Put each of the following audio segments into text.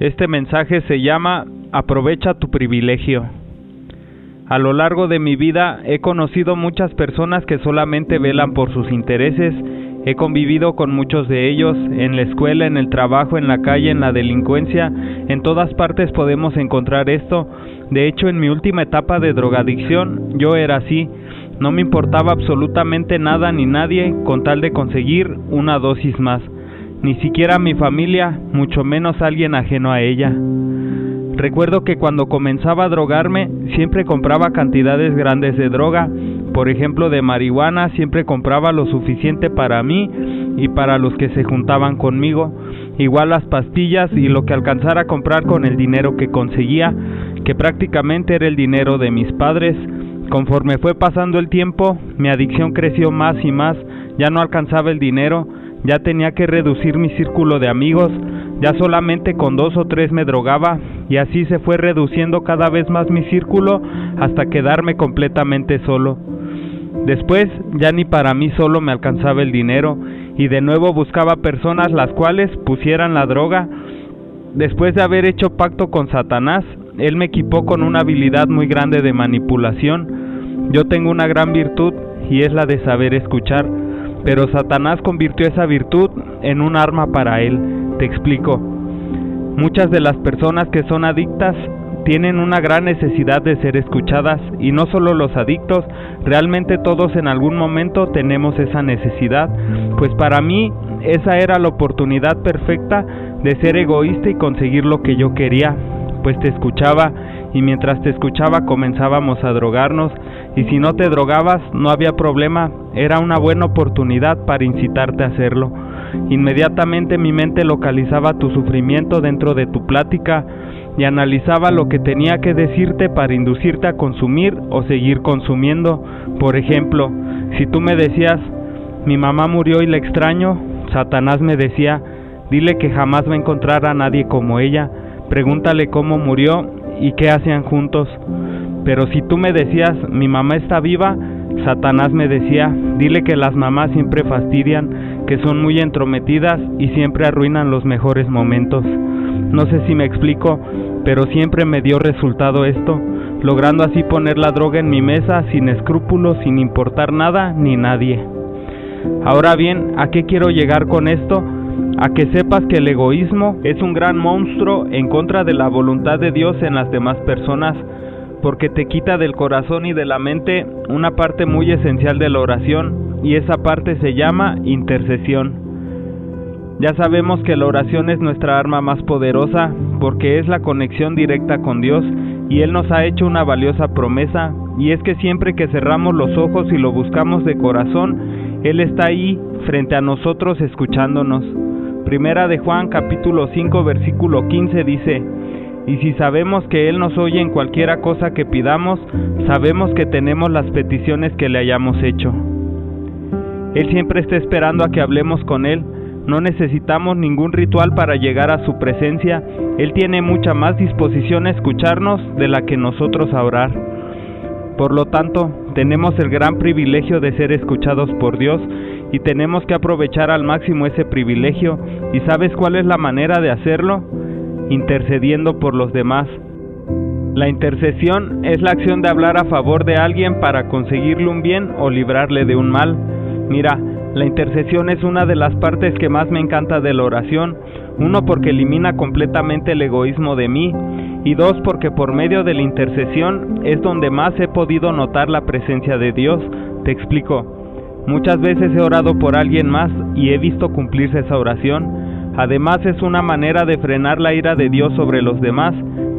Este mensaje se llama Aprovecha tu privilegio. A lo largo de mi vida he conocido muchas personas que solamente velan por sus intereses. He convivido con muchos de ellos, en la escuela, en el trabajo, en la calle, en la delincuencia. En todas partes podemos encontrar esto. De hecho, en mi última etapa de drogadicción, yo era así. No me importaba absolutamente nada ni nadie con tal de conseguir una dosis más. Ni siquiera mi familia, mucho menos alguien ajeno a ella. Recuerdo que cuando comenzaba a drogarme, siempre compraba cantidades grandes de droga. Por ejemplo, de marihuana, siempre compraba lo suficiente para mí y para los que se juntaban conmigo. Igual las pastillas y lo que alcanzara a comprar con el dinero que conseguía, que prácticamente era el dinero de mis padres. Conforme fue pasando el tiempo, mi adicción creció más y más. Ya no alcanzaba el dinero. Ya tenía que reducir mi círculo de amigos, ya solamente con 2 o 3 me drogaba, y así se fue reduciendo cada vez más mi círculo hasta quedarme completamente solo. Después ya ni para mí solo me alcanzaba el dinero, y de nuevo buscaba personas las cuales pusieran la droga. Después de haber hecho pacto con Satanás, él me equipó con una habilidad muy grande de manipulación. Yo tengo una gran virtud, y es la de saber escuchar. Pero Satanás convirtió esa virtud en un arma para él. Te explico. Muchas de las personas que son adictas tienen una gran necesidad de ser escuchadas, y no solo los adictos, realmente todos en algún momento tenemos esa necesidad. Pues para mí esa era la oportunidad perfecta de ser egoísta y conseguir lo que yo quería. Pues te escuchaba, y mientras te escuchaba comenzábamos a drogarnos, y si no te drogabas no había problema, era una buena oportunidad para incitarte a hacerlo. Inmediatamente mi mente localizaba tu sufrimiento dentro de tu plática y analizaba lo que tenía que decirte para inducirte a consumir o seguir consumiendo. Por ejemplo, si tú me decías, mi mamá murió y la extraño, Satanás me decía, dile que jamás va a encontrar a nadie como ella, pregúntale cómo murió y qué hacían juntos. Pero si tú me decías, mi mamá está viva, Satanás me decía, dile que las mamás siempre fastidian, que son muy entrometidas y siempre arruinan los mejores momentos. No sé si me explico, pero siempre me dio resultado esto, logrando así poner la droga en mi mesa sin escrúpulos, sin importar nada ni nadie. Ahora bien, ¿a qué quiero llegar con esto? A que sepas que el egoísmo es un gran monstruo en contra de la voluntad de Dios en las demás personas, porque te quita del corazón y de la mente una parte muy esencial de la oración, y esa parte se llama intercesión. Ya sabemos que la oración es nuestra arma más poderosa, porque es la conexión directa con Dios, y Él nos ha hecho una valiosa promesa, y es que siempre que cerramos los ojos y lo buscamos de corazón, Él está ahí frente a nosotros escuchándonos. Primera de Juan capítulo 5 versículo 15 dice, y si sabemos que Él nos oye en cualquiera cosa que pidamos, sabemos que tenemos las peticiones que le hayamos hecho. Él siempre está esperando a que hablemos con Él. No necesitamos ningún ritual para llegar a su presencia. Él tiene mucha más disposición a escucharnos de la que nosotros a orar. Por lo tanto, tenemos el gran privilegio de ser escuchados por Dios, y tenemos que aprovechar al máximo ese privilegio. ¿Y sabes cuál es la manera de hacerlo? Intercediendo por los demás. La intercesión es la acción de hablar a favor de alguien para conseguirle un bien o librarle de un mal. Mira, la intercesión es una de las partes que más me encanta de la oración. 1, porque elimina completamente el egoísmo de mí, y 2, porque por medio de la intercesión es donde más he podido notar la presencia de Dios. Te explico. Muchas veces he orado por alguien más y he visto cumplirse esa oración. Además es una manera de frenar la ira de Dios sobre los demás.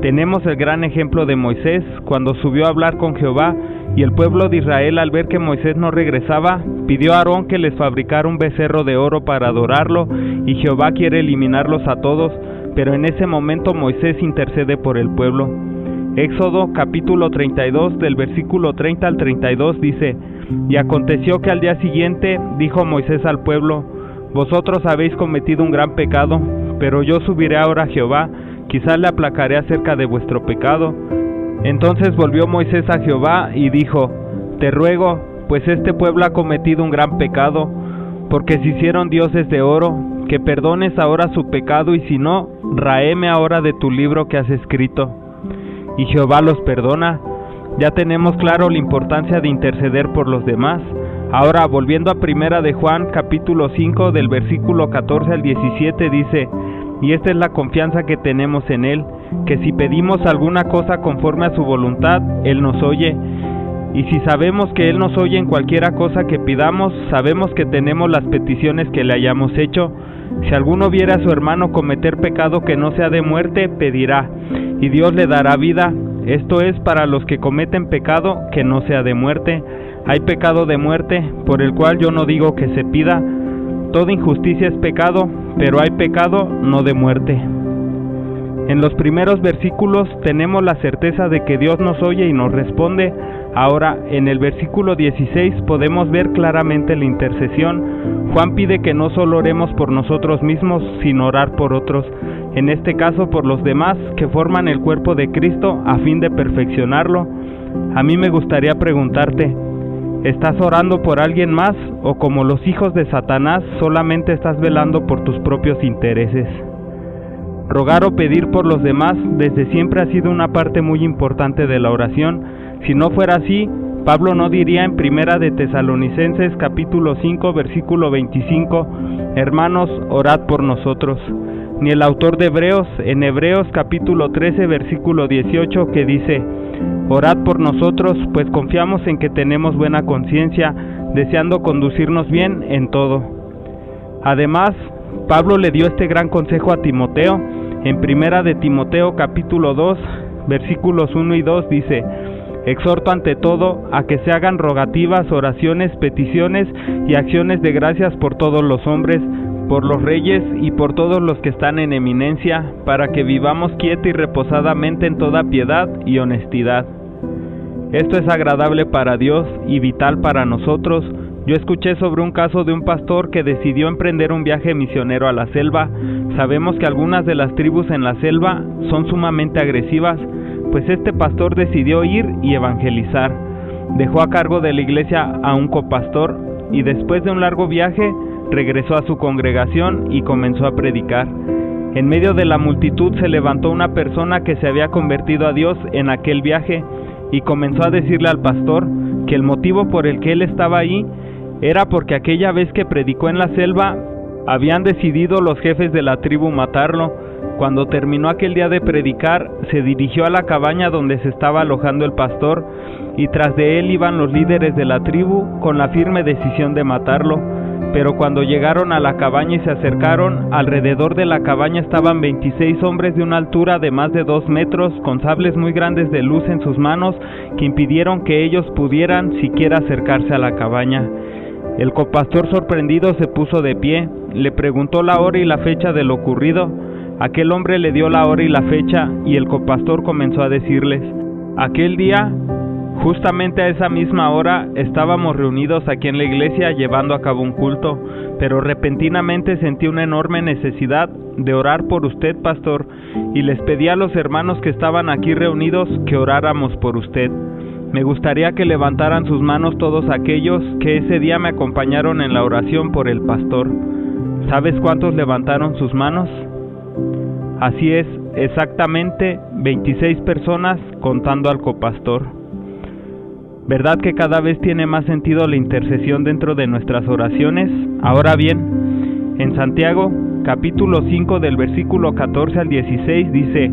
Tenemos el gran ejemplo de Moisés, cuando subió a hablar con Jehová, y el pueblo de Israel, al ver que Moisés no regresaba, pidió a Aarón que les fabricara un becerro de oro para adorarlo, y Jehová quiere eliminarlos a todos, pero en ese momento Moisés intercede por el pueblo. Éxodo capítulo 32 del versículo 30 al 32 dice, y aconteció que al día siguiente dijo Moisés al pueblo, vosotros habéis cometido un gran pecado, pero yo subiré ahora a Jehová, quizás le aplacaré acerca de vuestro pecado. Entonces volvió Moisés a Jehová y dijo, te ruego, pues este pueblo ha cometido un gran pecado, porque se hicieron dioses de oro, que perdones ahora su pecado, y si no, ráeme ahora de tu libro que has escrito. Y Jehová los perdona. Ya tenemos claro la importancia de interceder por los demás. Ahora, volviendo a Primera de Juan, capítulo 5, del versículo 14 al 17, dice: y esta es la confianza que tenemos en Él, que si pedimos alguna cosa conforme a su voluntad, Él nos oye. Y si sabemos que Él nos oye en cualquiera cosa que pidamos, sabemos que tenemos las peticiones que le hayamos hecho. Si alguno viera a su hermano cometer pecado que no sea de muerte, pedirá, y Dios le dará vida. Esto es para los que cometen pecado que no sea de muerte. Hay pecado de muerte, por el cual yo no digo que se pida. Toda injusticia es pecado, pero hay pecado no de muerte. En los primeros versículos tenemos la certeza de que Dios nos oye y nos responde. Ahora, en el versículo 16 podemos ver claramente la intercesión. Juan pide que no solo oremos por nosotros mismos, sino orar por otros, en este caso por los demás que forman el cuerpo de Cristo a fin de perfeccionarlo. A mí me gustaría preguntarte, ¿estás orando por alguien más o como los hijos de Satanás solamente estás velando por tus propios intereses? Rogar o pedir por los demás desde siempre ha sido una parte muy importante de la oración. Si no fuera así, Pablo no diría en Primera de Tesalonicenses capítulo 5 versículo 25, hermanos, orad por nosotros. Ni el autor de Hebreos en Hebreos capítulo 13 versículo 18 que dice, orad por nosotros, pues confiamos en que tenemos buena conciencia, deseando conducirnos bien en todo. Además, Pablo le dio este gran consejo a Timoteo. En Primera de Timoteo capítulo 2 versículos 1 y 2 dice, exhorto ante todo a que se hagan rogativas, oraciones, peticiones y acciones de gracias por todos los hombres, por los reyes y por todos los que están en eminencia, para que vivamos quieta y reposadamente en toda piedad y honestidad. Esto es agradable para Dios y vital para nosotros. Yo escuché sobre un caso de un pastor que decidió emprender un viaje misionero a la selva. Sabemos que algunas de las tribus en la selva son sumamente agresivas, pues este pastor decidió ir y evangelizar. Dejó a cargo de la iglesia a un copastor y después de un largo viaje regresó a su congregación y comenzó a predicar. En medio de la multitud se levantó una persona que se había convertido a Dios en aquel viaje y comenzó a decirle al pastor que el motivo por el que él estaba ahí era porque aquella vez que predicó en la selva habían decidido los jefes de la tribu matarlo. Cuando terminó aquel día de predicar, se dirigió a la cabaña donde se estaba alojando el pastor y tras de él iban los líderes de la tribu con la firme decisión de matarlo. Pero cuando llegaron a la cabaña y se acercaron, alrededor de la cabaña estaban 26 hombres de una altura de más de 2 metros, con sables muy grandes de luz en sus manos, que impidieron que ellos pudieran siquiera acercarse a la cabaña. El copastor sorprendido se puso de pie, le preguntó la hora y la fecha de lo ocurrido. Aquel hombre le dio la hora y la fecha, y el copastor comenzó a decirles, aquel día, justamente a esa misma hora, estábamos reunidos aquí en la iglesia llevando a cabo un culto, pero repentinamente sentí una enorme necesidad de orar por usted, pastor, y les pedí a los hermanos que estaban aquí reunidos que oráramos por usted. Me gustaría que levantaran sus manos todos aquellos que ese día me acompañaron en la oración por el pastor. ¿Sabes cuántos levantaron sus manos? Así es, exactamente 26 personas contando al copastor. ¿Verdad que cada vez tiene más sentido la intercesión dentro de nuestras oraciones? Ahora bien, en Santiago, capítulo 5 del versículo 14 al 16 dice,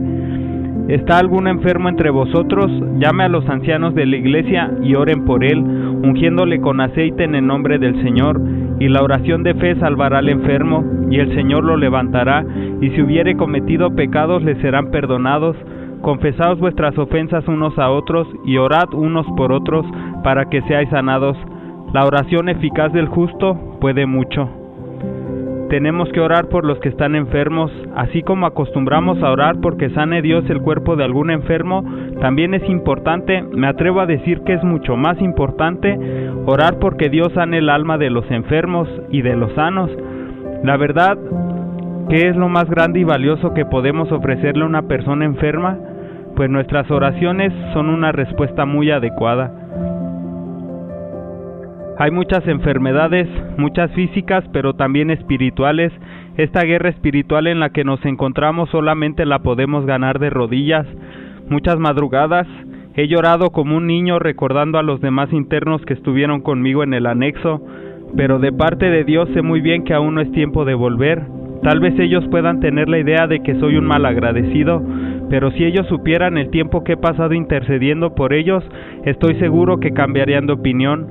¿está algún enfermo entre vosotros? Llame a los ancianos de la iglesia y oren por él, ungiéndole con aceite en el nombre del Señor, y la oración de fe salvará al enfermo, y el Señor lo levantará, y si hubiere cometido pecados le serán perdonados. Confesaos vuestras ofensas unos a otros, y orad unos por otros, para que seáis sanados. La oración eficaz del justo puede mucho. Tenemos que orar por los que están enfermos, así como acostumbramos a orar porque sane Dios el cuerpo de algún enfermo. También es importante, me atrevo a decir que es mucho más importante, orar porque Dios sane el alma de los enfermos y de los sanos. La verdad, ¿qué es lo más grande y valioso que podemos ofrecerle a una persona enferma? Pues nuestras oraciones son una respuesta muy adecuada. Hay muchas enfermedades, muchas físicas, pero también espirituales. Esta guerra espiritual en la que nos encontramos solamente la podemos ganar de rodillas. Muchas madrugadas he llorado como un niño recordando a los demás internos que estuvieron conmigo en el anexo, pero de parte de Dios sé muy bien que aún no es tiempo de volver. Tal vez ellos puedan tener la idea de que soy un malagradecido, pero si ellos supieran el tiempo que he pasado intercediendo por ellos, estoy seguro que cambiarían de opinión.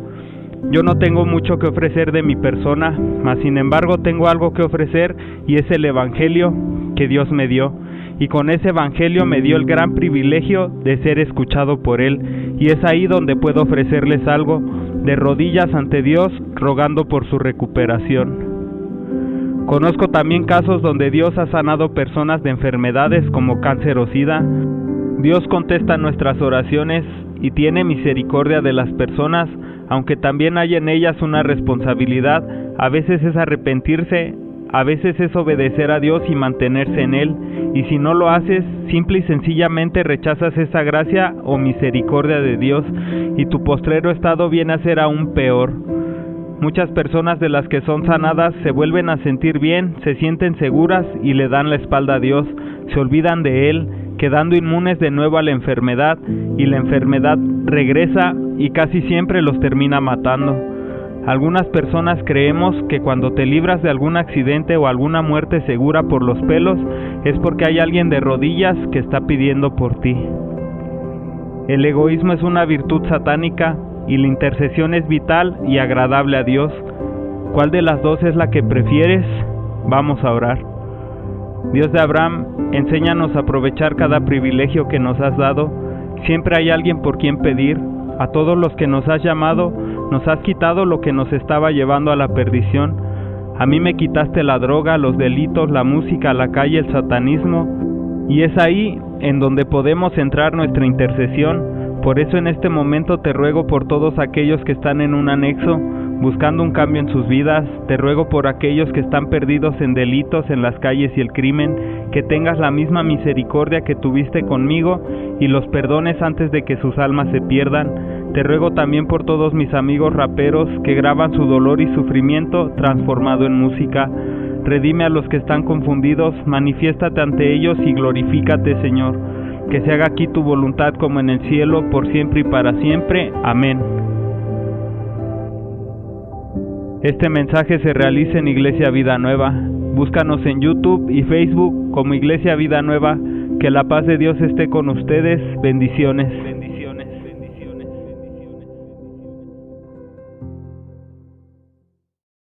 Yo no tengo mucho que ofrecer de mi persona, mas sin embargo tengo algo que ofrecer y es el Evangelio que Dios me dio. Y con ese Evangelio me dio el gran privilegio de ser escuchado por Él, y es ahí donde puedo ofrecerles algo, de rodillas ante Dios, rogando por su recuperación. Conozco también casos donde Dios ha sanado personas de enfermedades como cáncer o sida. Dios contesta nuestras oraciones y tiene misericordia de las personas, aunque también hay en ellas una responsabilidad. A veces es arrepentirse, a veces es obedecer a Dios y mantenerse en Él, y si no lo haces, simple y sencillamente rechazas esa gracia o misericordia de Dios, y tu postrero estado viene a ser aún peor. Muchas personas de las que son sanadas se vuelven a sentir bien, se sienten seguras y le dan la espalda a Dios, se olvidan de Él, quedando inmunes de nuevo a la enfermedad, y la enfermedad regresa y casi siempre los termina matando. Algunas personas creemos que cuando te libras de algún accidente o alguna muerte segura por los pelos, es porque hay alguien de rodillas que está pidiendo por ti. El egoísmo es una virtud satánica y la intercesión es vital y agradable a Dios. ¿Cuál de las dos es la que prefieres? Vamos a orar. Dios de Abraham, enséñanos a aprovechar cada privilegio que nos has dado. Siempre hay alguien por quien pedir. A todos los que nos has llamado, nos has quitado lo que nos estaba llevando a la perdición. A mí me quitaste la droga, los delitos, la música, la calle, el satanismo. Y es ahí en donde podemos centrar nuestra intercesión. Por eso en este momento te ruego por todos aquellos que están en un anexo, buscando un cambio en sus vidas. Te ruego por aquellos que están perdidos en delitos, en las calles y el crimen, que tengas la misma misericordia que tuviste conmigo y los perdones antes de que sus almas se pierdan. Te ruego también por todos mis amigos raperos que graban su dolor y sufrimiento transformado en música. Redime a los que están confundidos, manifiéstate ante ellos y glorifícate, Señor. Que se haga aquí tu voluntad como en el cielo, por siempre y para siempre. Amén. Este mensaje se realiza en Iglesia Vida Nueva. Búscanos en YouTube y Facebook como Iglesia Vida Nueva. Que la paz de Dios esté con ustedes. Bendiciones.